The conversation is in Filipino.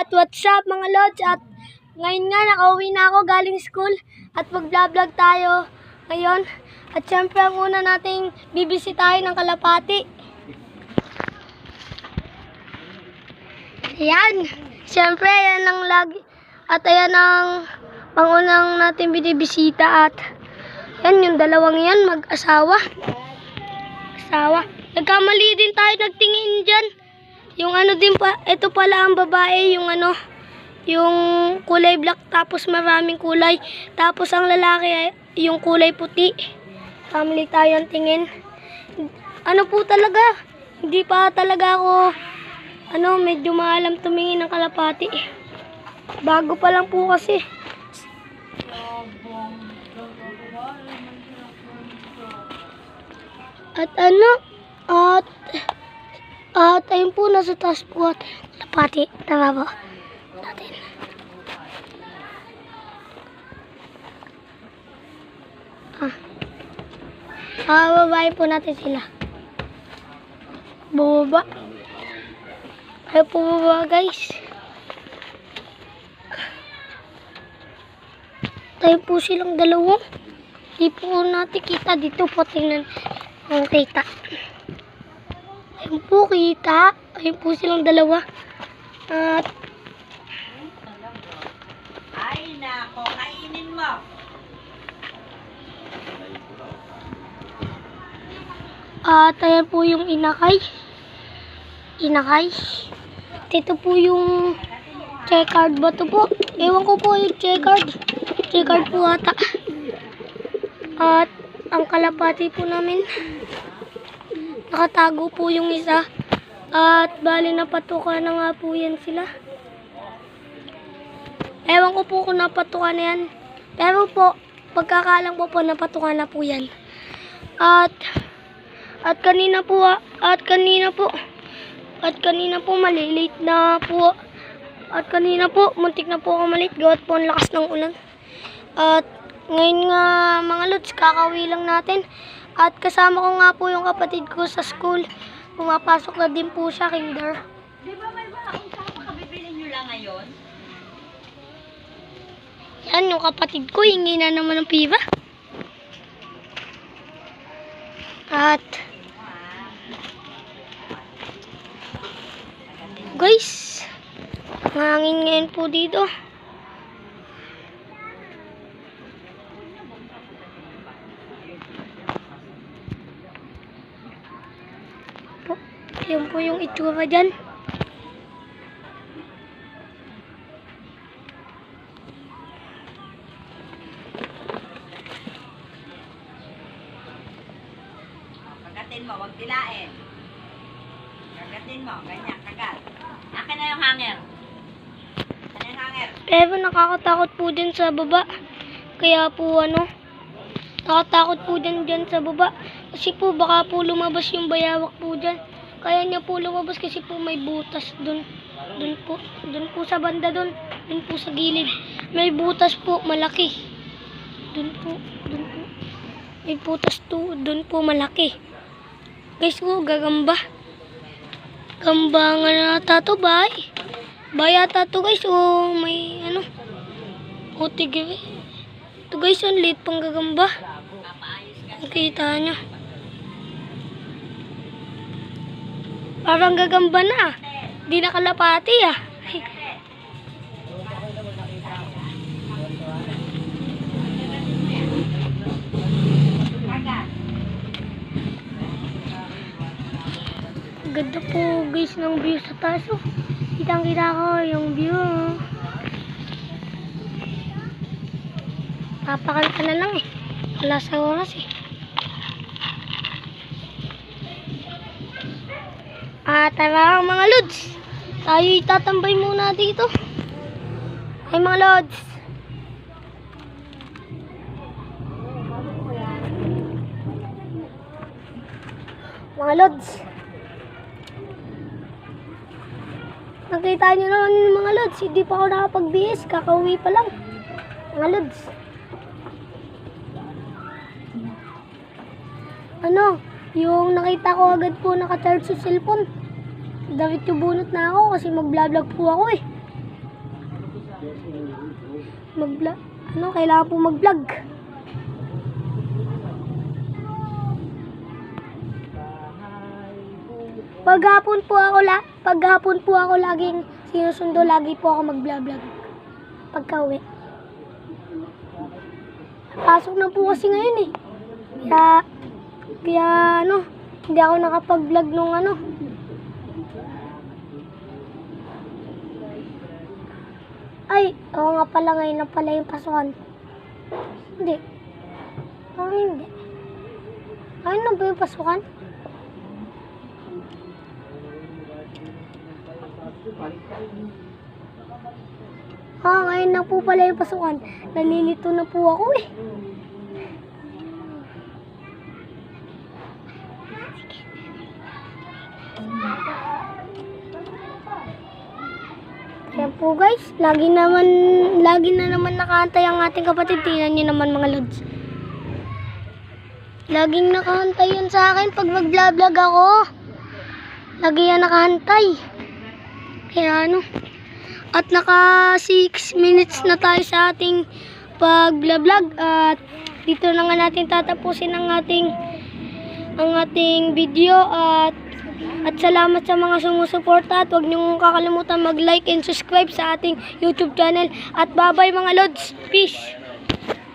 At what's up mga lods? At ngayon nga nakauwi na ako galing school at mag-vlog tayo ngayon. At syempre ang una nating bibisitahin ng Kalapati. Ayan. Syempre yan ang lagi. At ayan ang pangunang natin binibisita. At yan yung dalawang yan mag-asawa. Nagkamali din tayo nagtingin dyan. Yung ano din pa, ito pala ang babae, yung ano, yung kulay black tapos maraming kulay. Tapos ang lalaki yung kulay puti. Kamali tayo ang tingin. Ano po talaga, hindi pa talaga ako, medyo maalam tumingin ng Kalapati. Bago pa lang po kasi. At ayun po, nasa taas po at Kalapati. Tara po natin. Babae po natin sila. Bumaba. Ayaw po baba guys. Tayo po silang dalawang. Di po natin kita dito po. Tingnan ang kita. Ayun po kita. Ayun po silang dalawa. At ay nako, kainin mo. ayan po yung inakay. Ito po yung checkered ba ito po? Ewan ko po yung checkered. Checkered po ata. At ang Kalapati po namin, nakatago po yung isa. At bali napatukan na nga po yan sila. Ewan ko po kung napatukan na yan. Pero po, pagkakalang po napatukan na po yan. At kanina po malilate na po. At kanina po muntik na po ako malate gawat po ang lakas ng ulan. At ngayon nga mga lods, kakauwi lang natin. At kasama ko nga po yung kapatid ko sa school. Pumapasok na din po siya, kinder. Di ba may baong kakabibili nyo lang ngayon? Yan yung kapatid ko, hingi na naman ng piba. At guys, mahangin ngayon po dito. Yan po yung itsura dyan. Kagatin mo, huwag tilain. Kagatin mo, ganyan, kagat. Akin na yung hanger. Ano yung hanger? Pero nakakatakot po din sa baba. Kaya po nakatakot po din dyan sa baba. Kasi po baka po lumabas yung bayawak po dyan. Kaya niya po lumabas kasi po may butas dun. Dun po sa banda dun. Dun po sa gilid. May butas po malaki. Dun po. May butas to, dun po malaki. Guys po, gagamba. Gamba nga nata to, bay. Bayata to guys, may tigre. Ito guys, ang liit pang gagamba. Nakita nyo. Parang gagamba na. Di na Kalapati ah. Ganda po guys ng view sa taas. Kitang-kita ko yung view. Papakanta na lang eh. Wala sa oras eh. Tara mga lods. Tayo itatambay muna dito. Ay mga lods. Mga lods. Nakita nyo naman mga lods. Hindi pa ako nakapag-BS. Kakauwi pa lang. Mga lods. Yung nakita ko agad po naka-charge sa cellphone. Dapat yung bunot na ako kasi mag-vlog po ako eh. Mag-vlog. Ano, kailangan po mag-vlog. Paghapon po ako laging sinusundo, lagi po ako mag-vlog. Pagka-uwi. Pasok na po kasi ngayon eh. Kaya ano, hindi ako nakapag-vlog nung ano. Ay, oo nga pala, ngayon na pala yung pasukan. Hindi. Hindi. Ngayon na ba yung pasukan? Ngayon na po pala yung pasukan. Nalilito na po ako eh. Ayan po guys, lagi na naman nakaantay ang ating kapatid. Tingnan niyo naman mga lods. Laging nakahantay yan sa akin pag mag-vlog ako. Lagi yan nakahantay. Kaya ano. At naka 6 minutes na tayo sa ating pag-vlog. At dito na nga natin tatapusin ang ating video. At salamat sa mga sumusuporta. At huwag niyong kakalimutan mag-like and subscribe sa ating YouTube channel. At bye-bye mga lods. Peace!